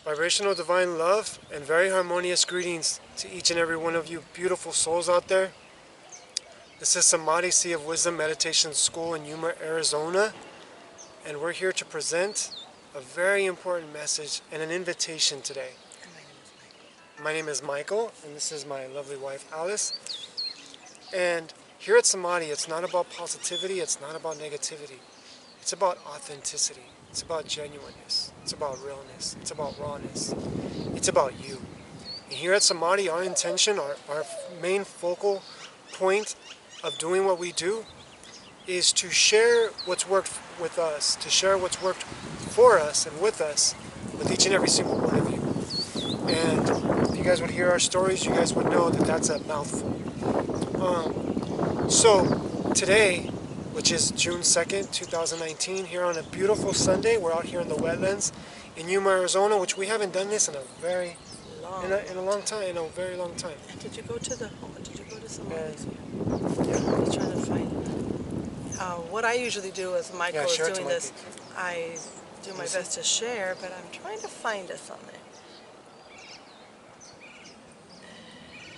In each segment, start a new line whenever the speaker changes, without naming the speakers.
Vibrational divine love and very harmonious greetings to each and every one of you beautiful souls out there. This is Samadhi Sea of Wisdom Meditation School in Yuma, Arizona, and we're here to present a very important message and an invitation today. My name is Michael, and this is my lovely wife Alice. And here at Samadhi, it's not about positivity, it's not about negativity. It's about authenticity. It's about genuineness. It's about realness. It's about rawness. It's about you. And here at Samadhi, our intention, our main focal point of doing what we do is to share what's worked with us, to share what's worked for us and with us, with each and every single one of you. And if you guys would hear our stories, you guys would know that that's a mouthful. So today, which is June 2nd, 2019, here on a beautiful Sunday. We're out here in the wetlands in Yuma, Arizona, which we haven't done this in a very long time.
Did you go to Samadhi? Yeah. I'm trying to find. What I usually do as Michael is doing this, I do my best to share, but I'm trying to find us on there.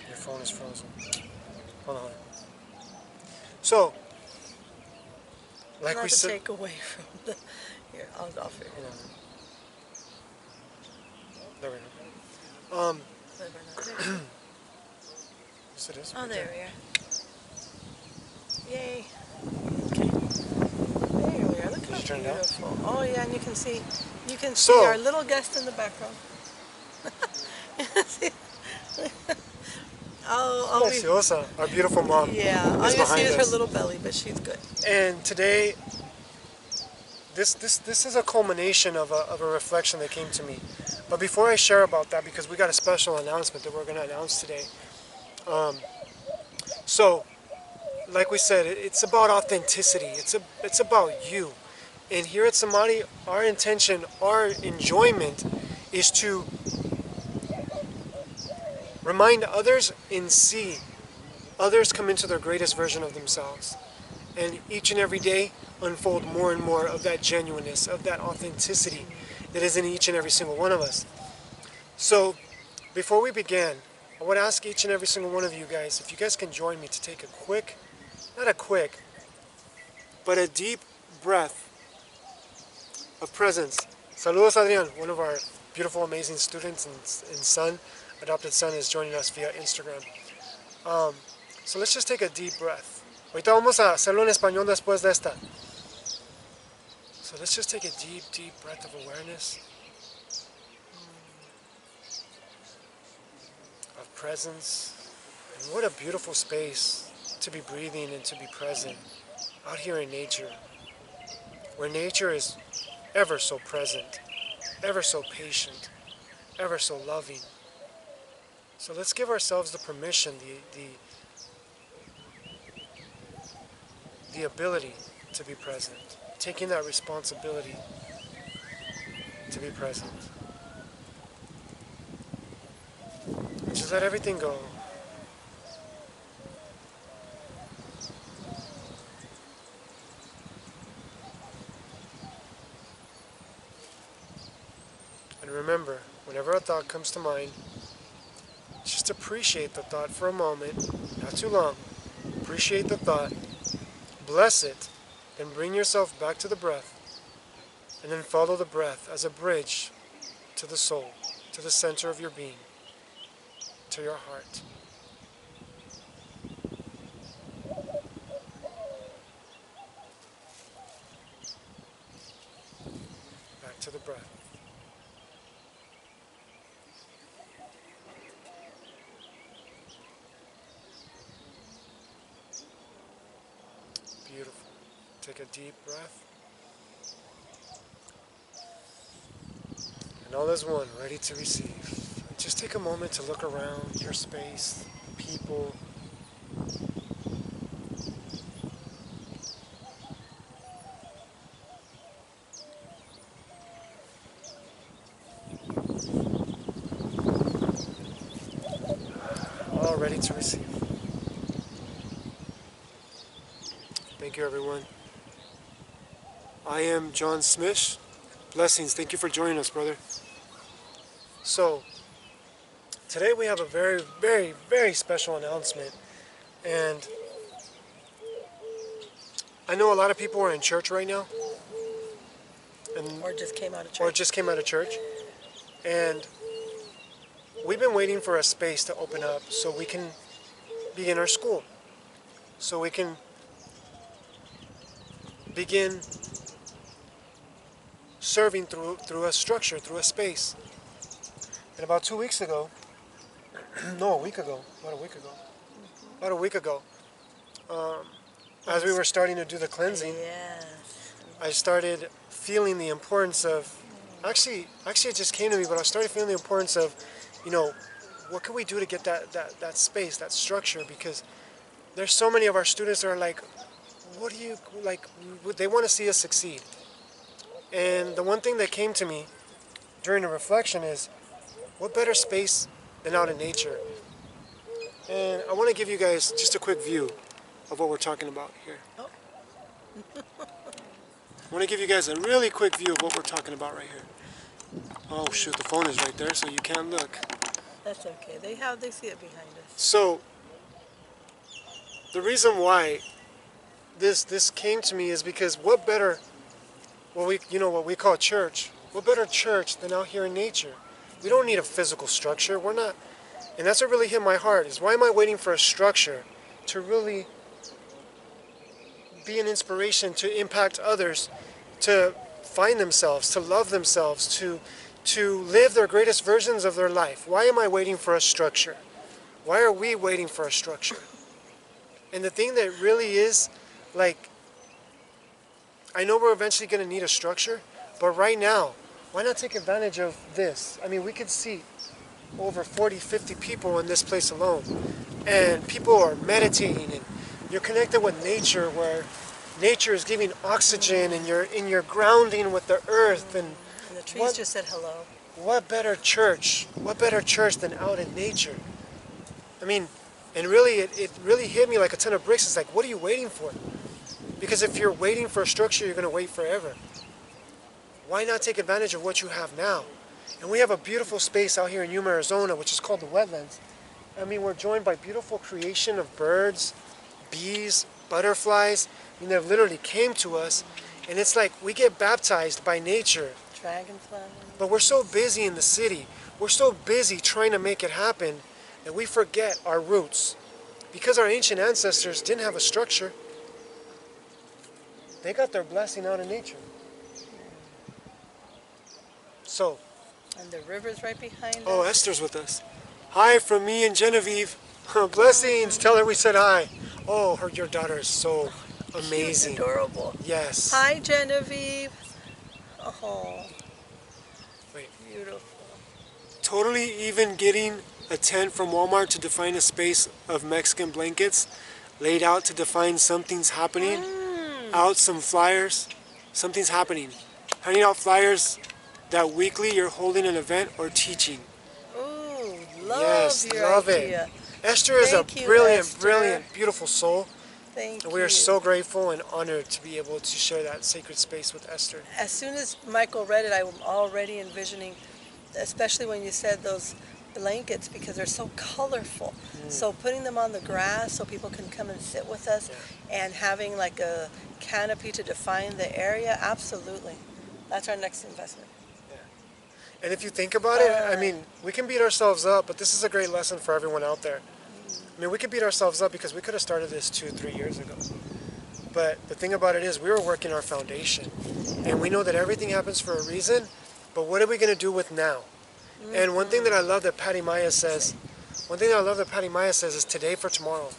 Your phone is frozen. Hold on. So, like we said,
take away from the. Here, I'll offer it.
There we go.
Yes, it is. Oh, there we are. Yay. Okay. There we are. Look how beautiful. Oh yeah, and you can see our little guest in the background.
Our beautiful mom.
Yeah, all you see is her little belly, but she's good.
And today, this is a culmination of a reflection that came to me. But before I share about that, because we got a special announcement that we're going to announce today. So, like we said, it's about authenticity. It's about you. And here at Samadhi, our intention, our enjoyment is to remind others and see others come into their greatest version of themselves. And each and every day unfold more and more of that genuineness, of that authenticity that is in each and every single one of us. So, before we begin, I would ask each and every single one of you guys, if you guys can join me to take but a deep breath of presence. Saludos, Adrian, one of our beautiful, amazing students and adopted son, is joining us via Instagram. So let's just take a deep breath. Ahorita vamos a hacerlo en español después de esta. So let's just take a deep, deep breath of awareness, of presence. And what a beautiful space to be breathing and to be present out here in nature, where nature is ever so present, ever so patient, ever so loving. So let's give ourselves the permission, the ability to be present, taking that responsibility to be present. And just let everything go. And remember, whenever a thought comes to mind, just appreciate the thought for a moment, not too long. Appreciate the thought, bless it, then bring yourself back to the breath, and then follow the breath as a bridge to the soul, to the center of your being, to your heart. Back to the breath. Beautiful. Take a deep breath. And all is one, ready to receive. Just take a moment to look around your space, people. All ready to receive. Thank you, everyone. I am John Smith. Blessings. Thank you for joining us, brother. So today we have a very, very, very special announcement. And I know a lot of people are in church right now.
Or just came out of church.
Or just came out of church. And we've been waiting for a space to open up so we can begin our school. So we can begin serving through a structure, through a space. And about 2 weeks ago, no, about a week ago, as we were starting to do the cleansing, I started feeling the importance of, actually it just came to me, but I started feeling the importance of, what can we do to get that space, that structure, because there's so many of our students that are like, what do you, like, they want to see us succeed. And the one thing that came to me during the reflection is, what better space than out in nature? And I want to give you guys just a quick view of what we're talking about here. I want to give you guys a really quick view of what we're talking about right here. Oh shoot, the phone is right there, so you can't look.
That's okay. They see it behind us.
So the reason why this came to me is because what better, what we call church, what better church than out here in nature? We don't need a physical structure. We're not, and that's what really hit my heart, is why am I waiting for a structure to really be an inspiration to impact others, to find themselves, to love themselves, to live their greatest versions of their life? Why am I waiting for a structure? Why are we waiting for a structure? And the thing that really is, like, I know we're eventually going to need a structure, but right now, why not take advantage of this? I mean, we could see over 40, 50 people in this place alone, and people are meditating, and you're connected with nature, where nature is giving oxygen, and you're grounding with the earth, and
the trees just said hello.
What better church? What better church than out in nature? I mean, and really, it really hit me like a ton of bricks. It's like, what are you waiting for? Because if you're waiting for a structure, you're going to wait forever. Why not take advantage of what you have now? And we have a beautiful space out here in Yuma, Arizona, which is called the wetlands. I mean, we're joined by beautiful creation of birds, bees, butterflies. I mean, they literally came to us, and it's like we get baptized by nature.
Dragonflies.
But we're so busy in the city. We're so busy trying to make it happen that we forget our roots. Because our ancient ancestors didn't have a structure, they got their blessing out in nature. So.
And the river's right behind us.
Oh, Esther's with us. Hi from me and Genevieve. Blessings. Tell her we said hi. Oh, your daughter is so amazing.
Cute, adorable.
Yes.
Hi, Genevieve. Oh.
Wait.
Beautiful.
Totally even getting a tent from Walmart to define a space of Mexican blankets laid out to define something's happening. Out some flyers. Something's happening. Handing out flyers that weekly you're holding an event or teaching.
Ooh, love
yes,
your
love
idea.
It. Esther is a brilliant, beautiful soul.
Thank you.
And we are so grateful and honored to be able to share that sacred space with Esther.
As soon as Michael read it, I'm already envisioning, especially when you said those blankets, because they're so colorful. So putting them on the grass so people can come and sit with us, and having like a canopy to define the area, absolutely. That's our next investment.
And if you think about it, I mean, we can beat ourselves up, but this is a great lesson for everyone out there. I mean, we could beat ourselves up because we could have started this 2-3 years ago. But the thing about it is we were working our foundation. And we know that everything happens for a reason, but what are we going to do with now? And one thing that I love that Patty Maya says, is today for tomorrow.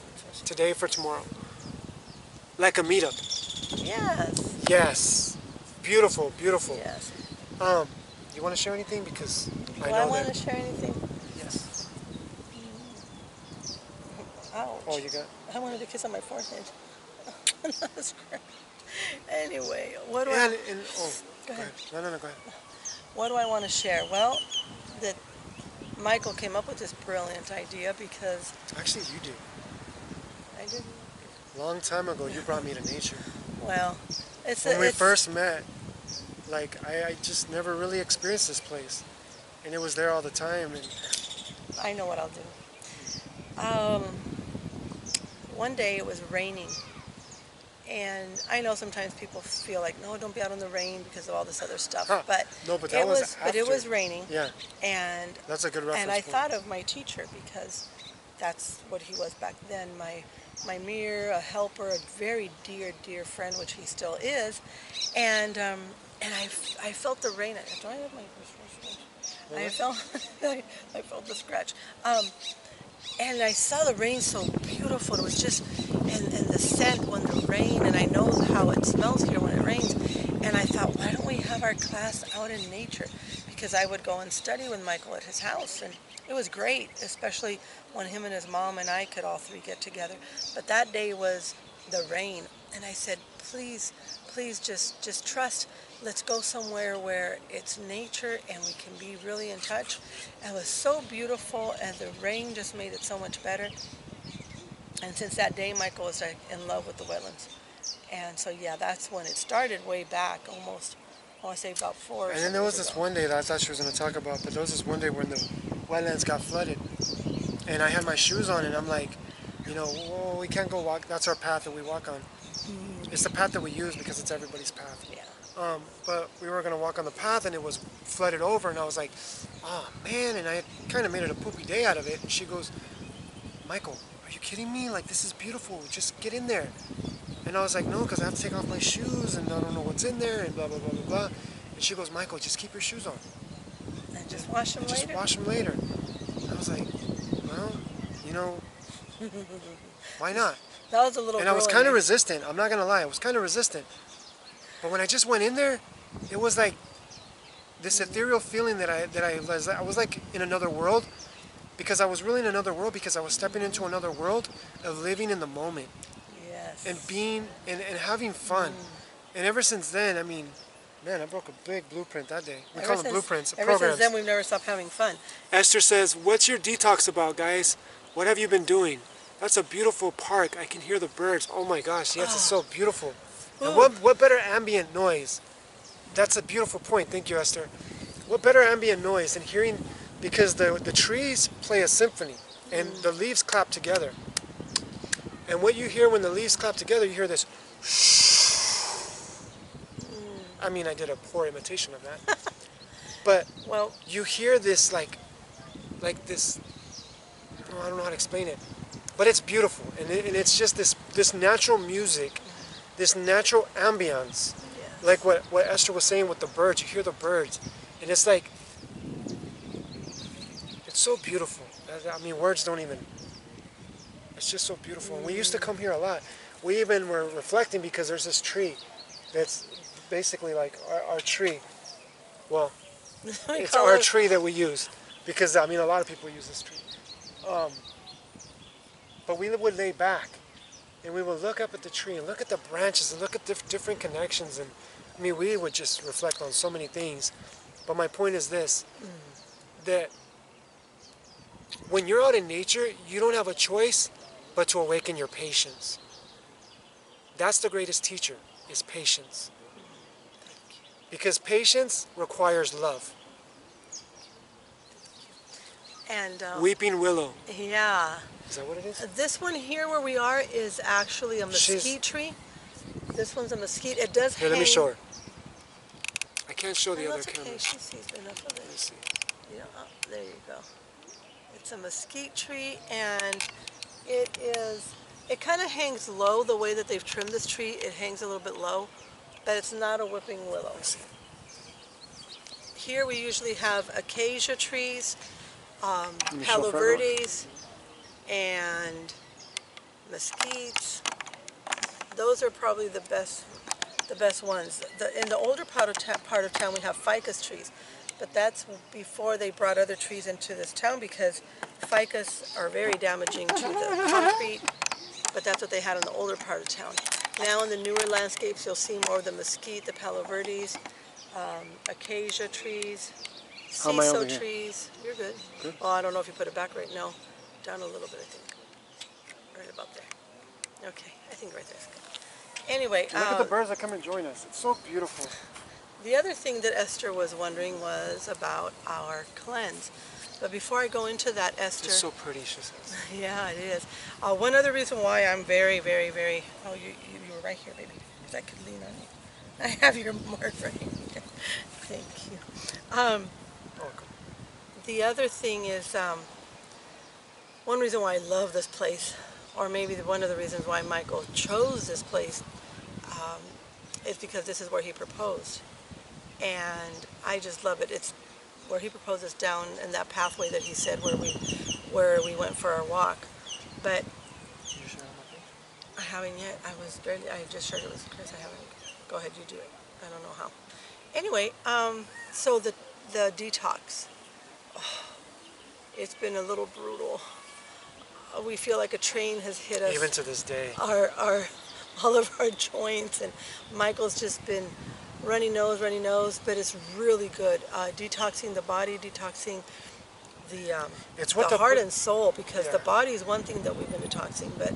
Today for tomorrow. Like a meetup.
Yes.
Yes. Beautiful, beautiful.
Yes.
You want to share anything? Because
I want to share anything?
Yes.
Ouch.
Oh, you got?
I wanted a kiss on my forehead. That's great. Anyway, what do
Go ahead.
Go ahead.
No, go ahead.
What do I want to share? Well, that Michael came up with this brilliant idea because...
Actually, you do.
I did?
Long time ago, you brought me to nature.
Well,
when we first met, like, I just never really experienced this place. and it was there all the time. And
I know what I'll do. One day it was raining, and I know sometimes people feel like, no, don't be out in the rain because of all this other stuff. But
no, but that was after.
But it was raining.
Yeah.
And
that's a good reference.
And I thought of my teacher because that's what he was back then. My mirror, a helper, a very dear, dear friend, which he still is. And I felt the rain. Do I have my I felt I felt the scratch. And I saw the rain so beautiful. It was just, and the scent when the rain, and I know how it smells here when it rains. And I thought, why don't we have our class out in nature? Because I would go and study with Michael at his house, and it was great, especially when him and his mom and I could all three get together. But that day was the rain, and I said, please, please just trust. Let's go somewhere where it's nature and we can be really in touch. And it was so beautiful, and the rain just made it so much better. And since that day, Michael was in love with the wetlands. And so, yeah, that's when it started way back, almost, I want to say about 4 years ago.
And then there was this one day that I thought she was going to talk about, but there was this one day when the wetlands got flooded. And I had my shoes on, and I'm like, you know, whoa, we can't go walk. That's our path that we walk on. It's the path that we use because it's everybody's path.
Yeah.
But we were going to walk on the path, and it was flooded over, and I was like, oh, man, and I kind of made it a poopy day out of it. And she goes, Michael, are you kidding me? Like, this is beautiful. Just get in there. And I was like, no, because I have to take off my shoes, and I don't know what's in there, and blah, blah, blah, blah, blah. And she goes, Michael, just keep your shoes on.
And just wash them later?
Just wash them later. And I was like, well, you know, why not?
That was a little.
And I was kind of resistant. I'm not going to lie. I was kind of resistant. But when I just went in there, it was like this ethereal feeling that I was like in another world, because I was really in another world, because I was stepping into another world of living in the moment.
Yes.
And being and having fun. And ever since then, I mean, man, I broke a big blueprint that day. We call them blueprints,
Ever
programs.
since then, we've never stopped having fun.
Esther says, what's your detox about, guys? What have you been doing? That's a beautiful park. I can hear the birds. Oh my gosh, yes, it's so beautiful. And what better ambient noise? That's a beautiful point. Thank you, Esther. What better ambient noise than hearing, because the trees play a symphony and the leaves clap together. And what you hear when the leaves clap together, you hear this. I mean, I did a poor imitation of that. But
well,
you hear this like this, oh, I don't know how to explain it. But it's beautiful. And it's just this natural music, this natural ambience.
yes.
Like what Esther was saying with the birds. You hear the birds. And it's like, it's so beautiful. I mean, words don't even, it's just so beautiful. And we used to come here a lot. We even were reflecting because there's this tree that's basically like our tree. Well, it's our tree that we use, because I mean a lot of people use this tree. But we would lay back and we would look up at the tree and look at the branches and look at different connections. And I mean, we would just reflect on so many things. But my point is this, that when you're out in nature, you don't have a choice but to awaken your patience. That's the greatest teacher, is patience. Because patience requires love.
And
Weeping willow.
Yeah.
Is that what it is?
This one here where we are is actually a mesquite tree. This one's a mesquite. It does hang.
Here, let me show her. I can't show the other
Okay.
cameras.
She sees enough of it.
Let me see.
Yeah, there you go. It's a mesquite tree, and it kind of hangs low the way that they've trimmed this tree. It hangs a little bit low, but it's not a whipping willow. Here we usually have acacia trees, Palo Verdes, and mesquites. Those are probably the best ones. In the older part of town, we have ficus trees, but that's before they brought other trees into this town, because ficus are very damaging to the concrete, but that's what they had in the older part of town. Now in the newer landscapes, you'll see more of the mesquite, the Palo Verdes, acacia trees, ciso trees. You're good. Good. Well, I don't know if you put it back right now. Down a little bit, I think. Right about there. Okay, I think right there's good. Anyway.
Look at the birds that come and join us. It's so beautiful.
The other thing that Esther was wondering was about our cleanse. But before I go into that, Esther...
It's so pretty, she says.
Yeah, it is. One other reason why I'm very, very, very... Oh, you were right here, baby. Because I could lean on you. I have your mark right here. Thank you.
Welcome.
The other thing is, one reason why I love this place, or maybe one of the reasons why Michael chose this place, is because this is where he proposed. And I just love it. It's where he proposes down in that pathway that he said where we went for our walk. But
Did you share on my page?
I haven't yet. I just shared it with Chris. I haven't. Go ahead, you do it. I don't know how. Anyway, so the detox. Oh, it's been a little brutal. We feel like a train has hit us.
Even to this day.
All of our joints, and Michael's just been runny nose, but it's really good. Detoxing the body, detoxing the heart and soul, because the body is one thing that we've been detoxing, but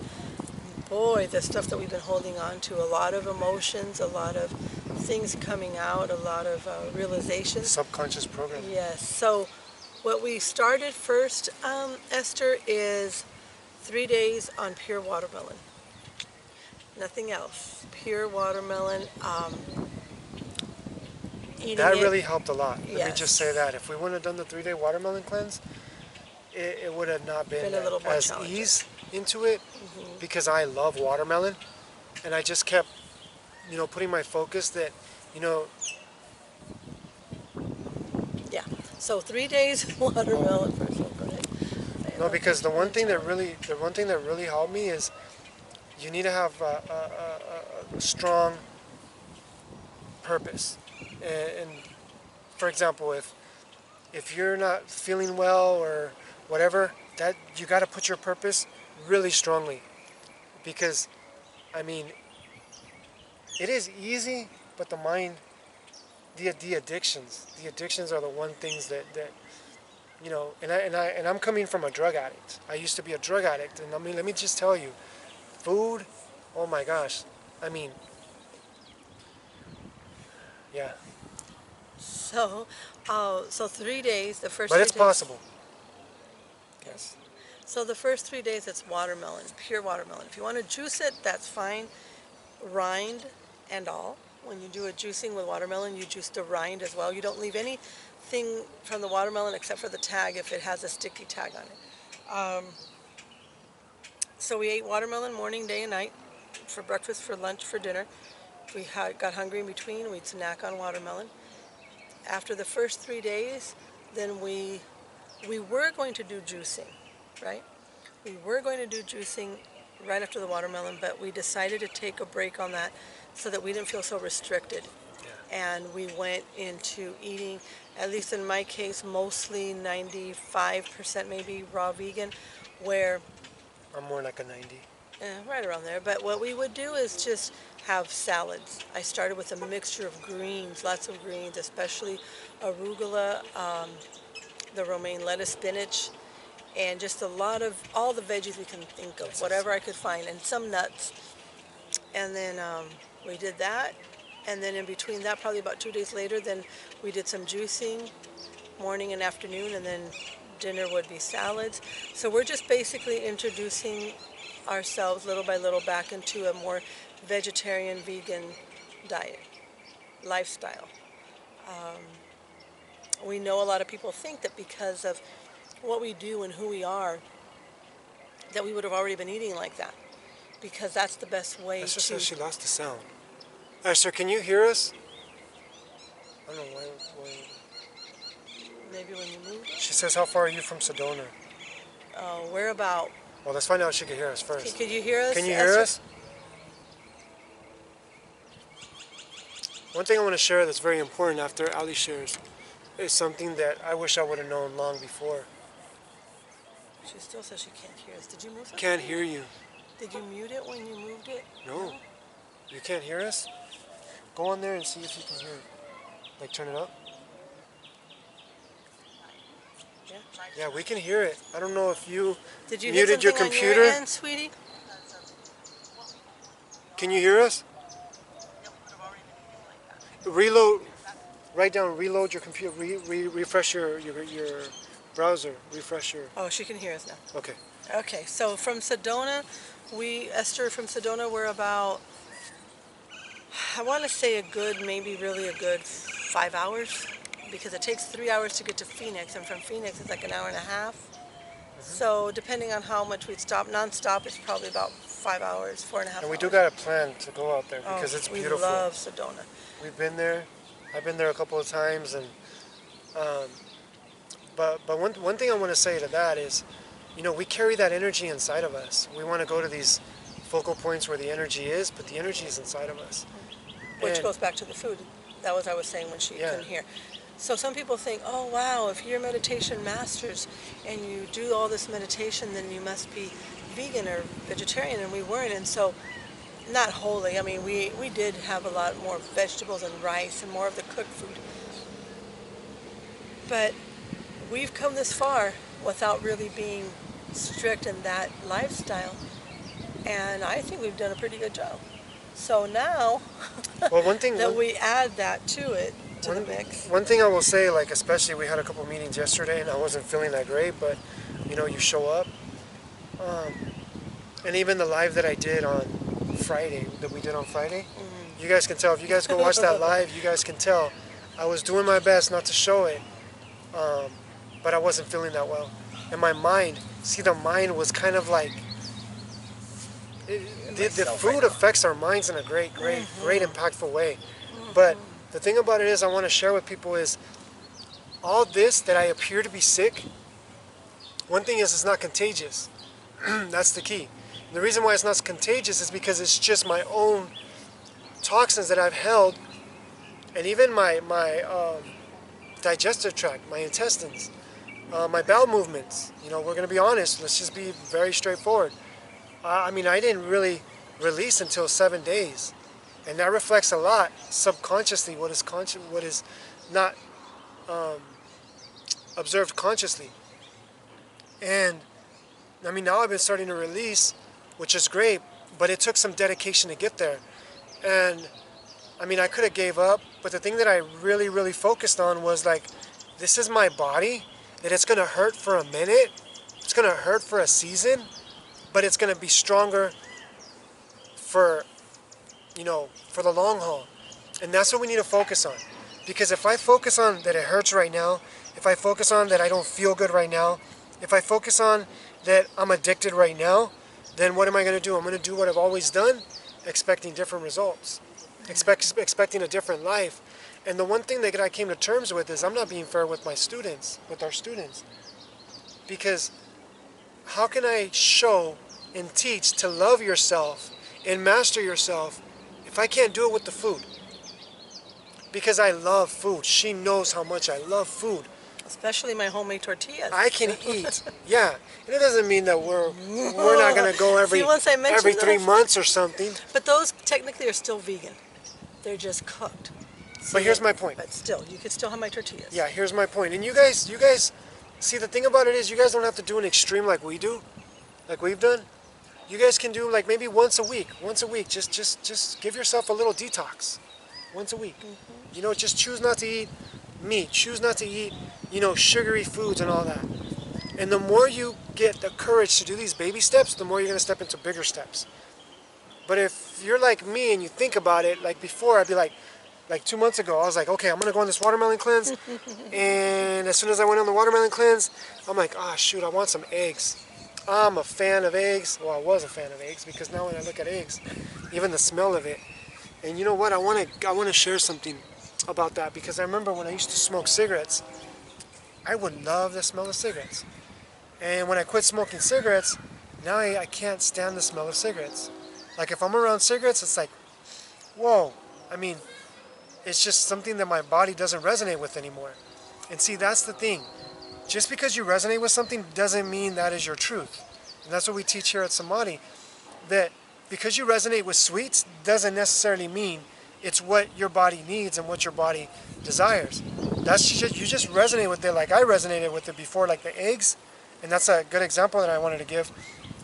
boy, the stuff that we've been holding on to, a lot of emotions, a lot of things coming out, a lot of realizations.
Subconscious programming.
Yes. So what we started first, Esther, is 3 days on pure watermelon. Nothing else. Pure watermelon.
That really helped a lot.
Yes.
Let me just say that. If we wouldn't have done the 3-day watermelon cleanse, it would have not been
a little more
as
challenging.
ease into it, because I love watermelon, and I just kept, putting my focus that,
Yeah. So 3 days watermelon first. Go ahead.
No, because the one thing that really helped me is you need to have a strong purpose. And for example, if you're not feeling well or whatever, that you got to put your purpose really strongly, because it is easy, but the mind, the addictions are the one things that and I'm coming from a drug addict. I used to be a drug addict, and let me just tell you, food, oh my gosh, yeah.
So 3 days, the first.
But it's possible. Yes.
So the first 3 days, it's watermelon, pure watermelon. If you want to juice it, that's fine, rind and all. When you do a juicing with watermelon, you juice the rind as well. You don't leave anything from the watermelon except for the tag if it has a sticky tag on it. So we ate watermelon morning, day, and night, for breakfast, for lunch, for dinner. If we got hungry in between, we'd snack on watermelon. After the first 3 days, then we were going to do juicing, right? We were going to do juicing right after the watermelon, but we decided to take a break on that so that we didn't feel so restricted. Yeah. And we went into eating, at least in my case, mostly 95% maybe raw vegan, where...
I'm more like a 90.
Right around there. But what we would do is just have salads. I started with a mixture of greens, lots of greens, especially arugula, the romaine lettuce, spinach, and just a lot of all the veggies we can think of, whatever I could find, and some nuts. And then we did that, and then in between that, probably about 2 days later, then we did some juicing, morning and afternoon, and then dinner would be salads. So we're just basically introducing ourselves little by little back into a more vegetarian, vegan diet, lifestyle. We know a lot of people think that because of what we do and who we are, that we would have already been eating like that, because that's the best way
Esther
to...
says she lost the sound. Esther, can you hear us? I don't know why.
Maybe when you move.
She says, how far are you from Sedona?
We're about...
Well, let's find out if she can hear us first.
Could you hear us?
Can you hear us? One thing I want to share that's very important after Ali shares is something that I wish I would have known long before.
She still says she can't hear us. Did you move something?
Can't hear you.
Did you mute it when you moved it?
No. You can't hear us? Go on there and see if you can hear it. Like, turn it up.
Yeah.
Yeah, we can hear it. I don't know if you
Did you
muted
hit
your
something
computer.
On your end, sweetie?
Can you hear us? Reload. write down, reload your computer, refresh your browser, refresh your...
Oh, she can hear us now.
Okay.
Okay, so from Sedona, Esther from Sedona, we're about, I want to say maybe really a good 5 hours, because it takes 3 hours to get to Phoenix, and from Phoenix it's like an hour and a half. So depending on how much we stop, non-stop, it's probably about 5 hours, 4.5 hours.
And we do got a plan to go out there because it's beautiful.
We love Sedona.
We've been there. I've been there a couple of times, and but one thing I want to say to that is, you know, we carry that energy inside of us. We want to go to these focal points where the energy is, but the energy is inside of us.
Which goes back to the food. That was what I was saying when she couldn't hear. So some people think, oh wow, if you're meditation masters and you do all this meditation, then you must be vegan or vegetarian, and we weren't. And so, not wholly. I mean, we did have a lot more vegetables and rice and more of the cooked food. But we've come this far without really being strict in that lifestyle, and I think we've done a pretty good job. So now,
well, one thing
that we add that to it, to the mix.
One thing I will say, like, especially we had a couple meetings yesterday and I wasn't feeling that great, but you know, you show up, and even the live that I did on Friday, you guys can tell, if you guys go watch that live, you guys can tell I was doing my best not to show it, but I wasn't feeling that well. And my mind, the mind was kind of like, the food affects our minds in a great impactful way. But the thing about it is, I want to share with people is, all this that I appear to be sick, one thing is, it's not contagious. That's the key. And the reason why it's not contagious is because it's just my own toxins that I've held, and even my digestive tract, my intestines, my bowel movements. You know, we're going to be honest. Let's just be very straightforward. I mean, I didn't really release until 7 days. And that reflects a lot subconsciously, what is not observed consciously. And I mean, now I've been starting to release, which is great, but it took some dedication to get there. And I mean, I could have gave up, but the thing that I really focused on was like, this is my body, that it's going to hurt for a minute, it's going to hurt for a season, but it's going to be stronger for, you know, for the long haul. And that's what we need to focus on. Because if I focus on that it hurts right now, if I focus on that I don't feel good right now, if I focus on that I'm addicted right now, then what am I going to do? I'm going to do what I've always done, expecting different results, expecting a different life. And the one thing that I came to terms with is I'm not being fair with my students, with our students. Because how can I show and teach to love yourself and master yourself if I can't do it with the food? Because I love food. She knows how much I love food.
Especially my homemade tortillas.
I can eat. Yeah. And it doesn't mean that we're not going to go every 3 months or something.
But those technically are still vegan. They're just cooked.
But here's my point.
But still, you could still have my tortillas.
Yeah, here's my point. And you guys, see, the thing about it is, you guys don't have to do an extreme like we do, like we've done. You guys can do like maybe once a week. Just give yourself a little detox. Once a week. You know, just choose not to eat meat. Choose not to eat, you know, sugary foods and all that. And the more you get the courage to do these baby steps, the more you're going to step into bigger steps. But if you're like me and you think about it, like before, I'd be like 2 months ago, I was like, okay, I'm going to go on this watermelon cleanse. And as soon as I went on the watermelon cleanse, I'm like, ah, shoot, I want some eggs. I'm a fan of eggs. Well, I was a fan of eggs, because now when I look at eggs, even the smell of it. And you know what? I want to share something about that, because I remember when I used to smoke cigarettes, I would love the smell of cigarettes. And when I quit smoking cigarettes, now I can't stand the smell of cigarettes. Like if I'm around cigarettes, it's like, whoa. I mean, it's just something that my body doesn't resonate with anymore. And see, that's the thing. Just because you resonate with something doesn't mean that is your truth. And that's what we teach here at Samadhi, that because you resonate with sweets doesn't necessarily mean it's what your body needs and what your body desires. That's just, you just resonate with it like I resonated with it before, like the eggs. And that's a good example that I wanted to give,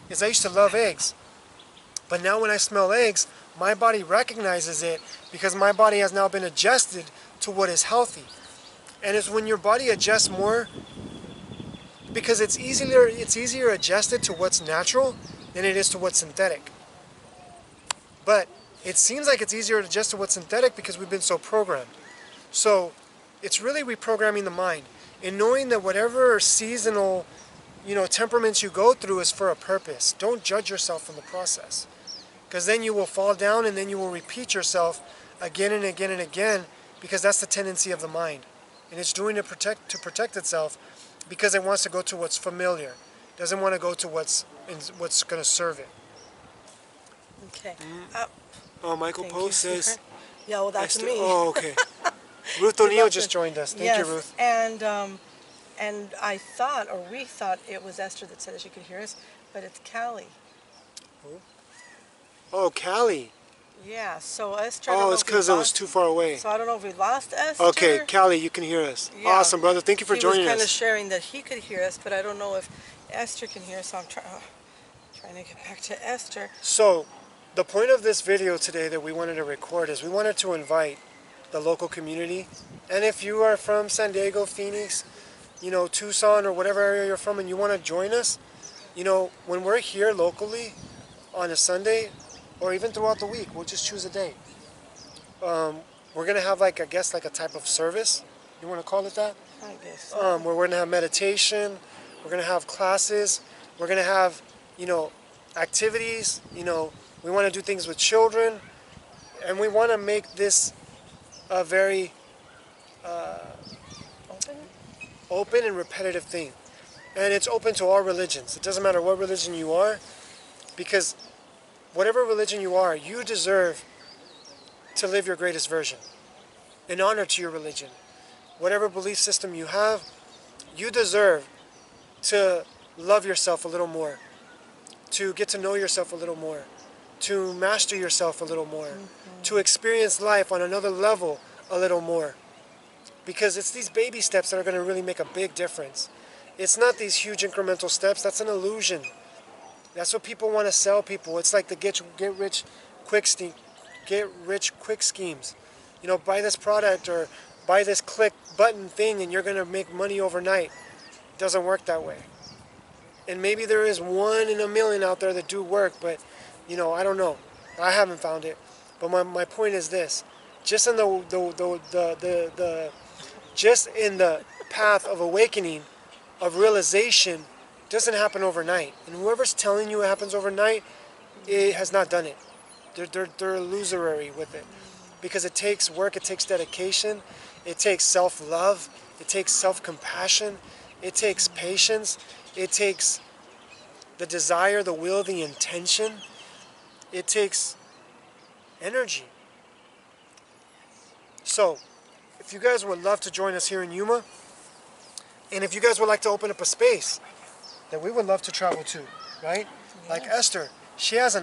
is I used to love eggs. But now when I smell eggs, my body recognizes it, because my body has now been adjusted to what is healthy. And it's when your body adjusts more, because it's easier adjusted to what's natural than it is to what's synthetic. But it seems like it's easier to adjust to what's synthetic because we've been so programmed. So it's really reprogramming the mind and knowing that whatever seasonal, temperaments you go through is for a purpose. Don't judge yourself in the process, because then you will fall down and then you will repeat yourself again and again and again, because that's the tendency of the mind. And it's doing it to protect itself because it wants to go to what's familiar. It doesn't want to go to what's going to serve it.
Okay.
Michael Poe says...
Yeah, well, that's
Esther,
me.
Oh, okay. Ruth O'Neill just joined us. Thank you, Ruth.
And I thought, or we thought, it was Esther that said that she could hear us, but it's Callie.
Oh, Callie.
Yeah, so Esther...
Oh, it's because it was too far away.
So I don't know if we lost Esther.
Okay, Callie, you can hear us. Yeah. Awesome, brother. Thank you for joining us.
He was kind of sharing that he could hear us, but I don't know if Esther can hear us, so I'm trying to get back to Esther.
So, the point of this video today that we wanted to record is we wanted to invite the local community. And if you are from San Diego, Phoenix, Tucson, or whatever area you're from, and you want to join us, when we're here locally on a Sunday, or even throughout the week, we'll just choose a day. We're going to have, a type of service. You want to call it that?
I guess.
Where we're going to have meditation. We're going to have classes. We're going to have, activities. We want to do things with children. And we want to make this a very open and repetitive thing. And it's open to all religions. It doesn't matter what religion you are, because whatever religion you are, you deserve to live your greatest version in honor to your religion. Whatever belief system you have, you deserve to love yourself a little more, to get to know yourself a little more, to master yourself a little more, to experience life on another level a little more. Because it's these baby steps that are going to really make a big difference. It's not these huge incremental steps. That's an illusion. That's what people want to sell people. It's like the get rich quick schemes. Buy this product or buy this click button thing and you're going to make money overnight. It doesn't work that way. And maybe there is 1 in a million out there that do work, but I don't know. I haven't found it. But my point is this: just in the path of awakening, of realization, doesn't happen overnight. And whoever's telling you it happens overnight, it has not done it. They're illusory with it, because it takes work, it takes dedication, it takes self-love, it takes self-compassion, it takes patience, it takes the desire, the will, the intention, it takes energy. So, if you guys would love to join us here in Yuma, and if you guys would like to open up a space that we would love to travel to, right? Yeah. Like Esther, she lives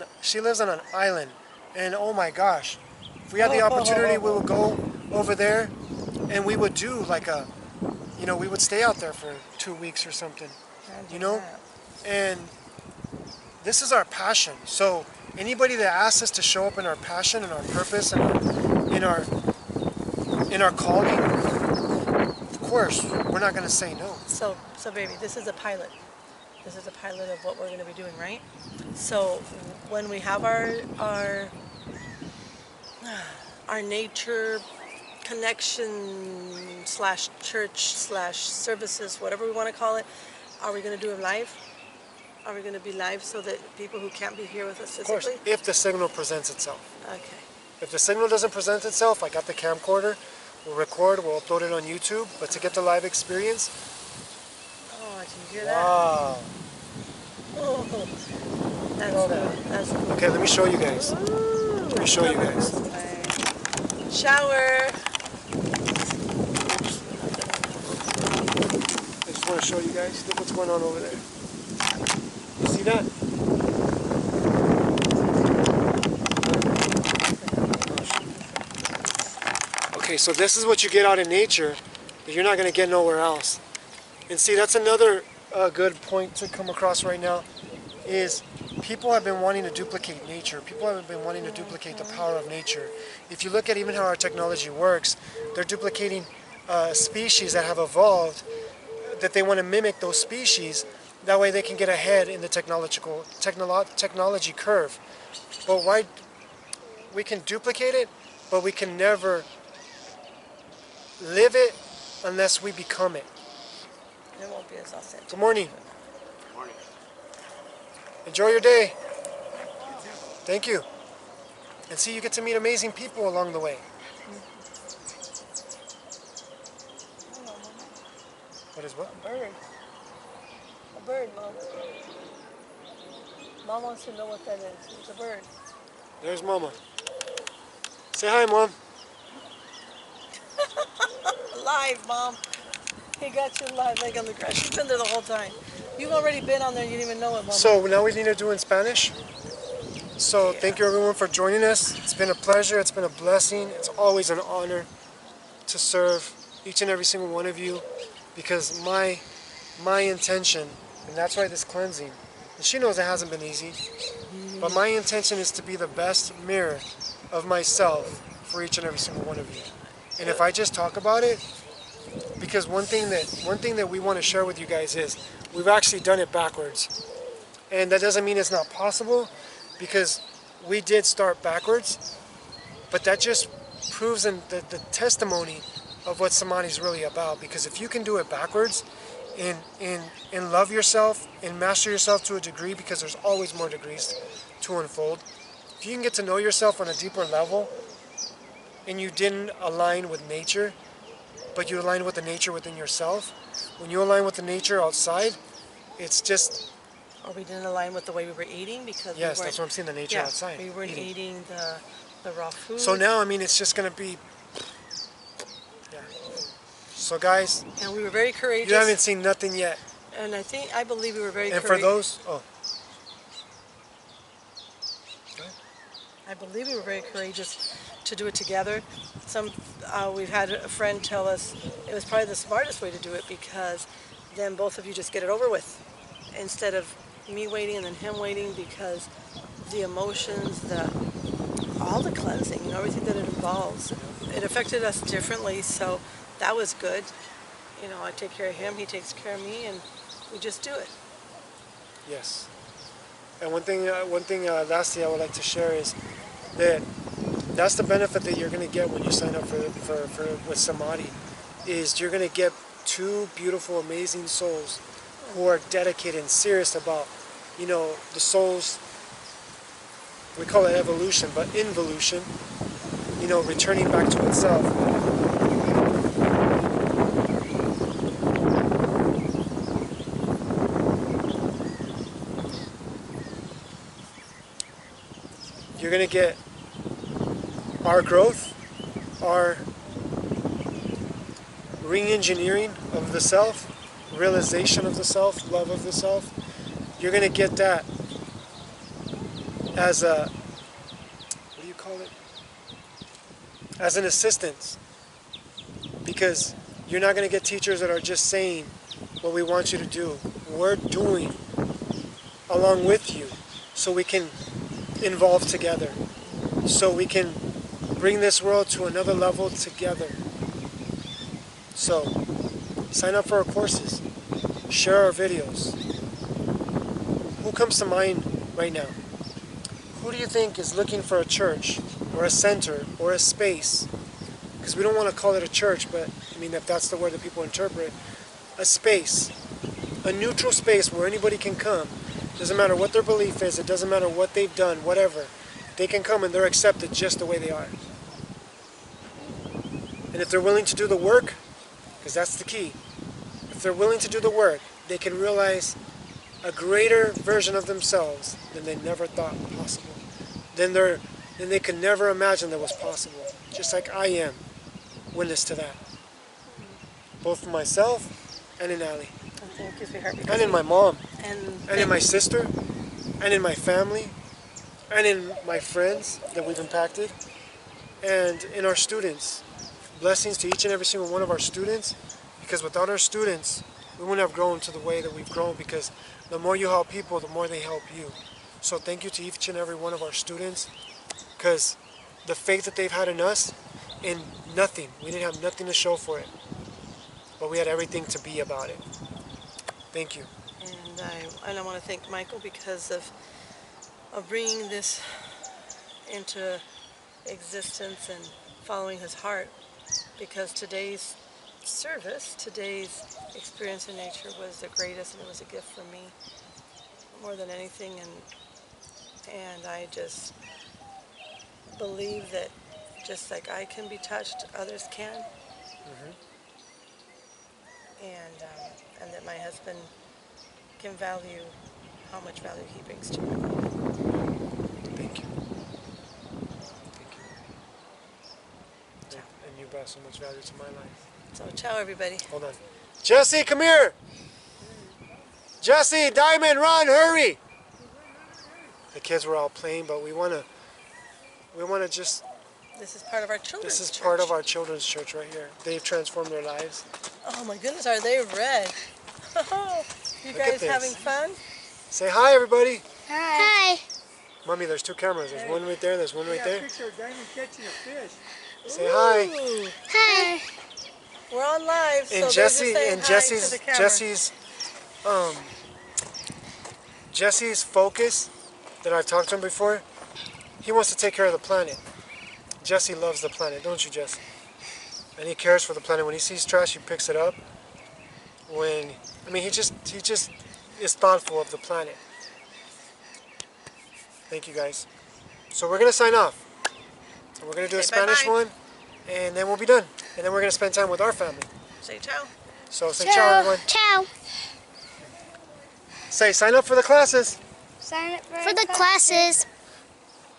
on an island, and oh my gosh, if we had the opportunity, we would go over there, and we would do we would stay out there for 2 weeks or something, and this is our passion. So anybody that asks us to show up in our passion and our purpose and in our calling, of course, we're not going to say no.
So baby, this is a pilot. This is a pilot of what we're going to be doing, right? So when we have our nature connection / church / services, whatever we want to call it, are we going to do it live? Are we going to be live so that people who can't be here with us physically?
Of course, if the signal presents itself.
Okay.
If the signal doesn't present itself, I got the camcorder. We'll record, we'll upload it on YouTube. But to get the live experience...
Oh, I can hear that.
Wow.
Oh, that's cool.
Okay, let me show you guys. Let me show you guys.
Shower.
I just want to show you guys. Look what's going on over there. You see that? Okay, so this is what you get out in nature that you're not going to get nowhere else. And see, that's another good point to come across right now, is people have been wanting to duplicate nature. People have been wanting to duplicate the power of nature. If you look at even how our technology works, they're duplicating species that have evolved, that they want to mimic those species. That way they can get ahead in the technology curve. But why? We can duplicate it, but we can never live it unless we become it.
It won't be as authentic.
Good morning.
Good morning.
Enjoy your day. Thank you. And see, you get to meet amazing people along the way. What is what?
A bird. A bird, Mom. Mom wants to know what that is. It's a bird.
There's Mama. Say hi, Mom.
Live, Mom. He got you live, like on the grass. She's been there the whole time. You've already been on there, you didn't even know it, Mom.
So now we need to do in Spanish. So thank you everyone for joining us. It's been a pleasure. It's been a blessing. It's always an honor to serve each and every single one of you, because my intention, and that's why this cleansing, and she knows it hasn't been easy, but my intention is to be the best mirror of myself for each and every single one of you. And if I just talk about it, because one thing that we want to share with you guys is we've actually done it backwards. And that doesn't mean it's not possible, because we did start backwards, but that just proves the testimony of what Samadhi is really about. Because if you can do it backwards and love yourself and master yourself to a degree, because there's always more degrees to unfold, if you can get to know yourself on a deeper level and you didn't align with nature, but you align with the nature within yourself, when you align with the nature outside, it's just...
Or we didn't align with the way we were eating, because
yes, that's what I'm saying, the nature outside.
We weren't eating the raw food.
So now, I mean, it's just going to be... Yeah. So guys...
And we were very courageous.
You haven't seen nothing yet.
And I believe we were very courageous.
And for those... Oh.
I believe we were very courageous to do it together. We've had a friend tell us it was probably the smartest way to do it, because then both of you just get it over with, instead of me waiting and then him waiting, because the emotions, all the cleansing, everything that it involves, it affected us differently. So that was good. I take care of him, he takes care of me, and we just do it.
Yes. And one thing lastly I would like to share is that that's the benefit that you're going to get when you sign up for with Samadhi, is you're going to get two beautiful, amazing souls who are dedicated and serious about, the soul's, we call it evolution, but involution, returning back to itself. You're going to get our growth, our re-engineering of the self, realization of the self, love of the self. You're going to get that as a, what do you call it? As an assistance. Because you're not going to get teachers that are just saying what we want you to do. We're doing along with you, so we can involve together, so we can bring this world to another level together. So sign up for our courses, share our videos. Who comes to mind right now? Who do you think is looking for a church or a center or a space? Because we don't want to call it a church, but I mean, if that's the word that people interpret, a space, a neutral space where anybody can come. Doesn't matter what their belief is, it doesn't matter what they've done, whatever. They can come and they're accepted just the way they are. And if they're willing to do the work, because that's the key, if they're willing to do the work, they can realize a greater version of themselves than they never thought possible. Then they can never imagine that was possible. Just like I am witness to that. Both for myself and in Ali.
Thank you, sweetheart.
And in my mom.
And
in my sister. And in my family. And in my friends that we've impacted. And in our students. Blessings to each and every single one of our students. Because without our students, we wouldn't have grown to the way that we've grown. Because the more you help people, the more they help you. So thank you to each and every one of our students, because the faith that they've had in us, in nothing, we didn't have nothing to show for it, but we had everything to be about it. Thank you.
And I want to thank Michael because of bringing this into existence and following his heart, because today's service, today's experience in nature was the greatest, and it was a gift for me more than anything, and I just believe that just like I can be touched, others can. And that my husband can value how much value he brings to me.
Thank you. Thank you.
Ciao.
And you brought so much value to my life.
So ciao, everybody.
Hold on. Jesse, come here. Jesse, Diamond, run, hurry. The kids were all playing, but we want to just...
This is part of our children's church.
This is part of our children's church right here. They've transformed their lives.
Oh my goodness, are they red? You guys having fun?
Say hi, everybody.
Hi.
Mommy, there's two cameras. There's one right there. There's one right there.
Picture of Diamond catching a fish.
Say hi.
Ooh.
Hi.
We're on live,
And
so
Jesse,
they're just saying hi to the camera.
Jesse's focus that I've talked to him before. He wants to take care of the planet. Jesse loves the planet, don't you, Jesse? And he cares for the planet. When he sees trash, he picks it up. He just is thoughtful of the planet. Thank you, guys. So we're gonna sign off. So we're gonna do a Spanish one, and then we'll be done. And then we're gonna spend time with our family.
Say ciao.
So say ciao, everyone.
Ciao.
Say sign up for the classes.
Sign up for the classes.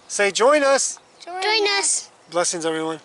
Say join us.
Join us.
Blessings, everyone.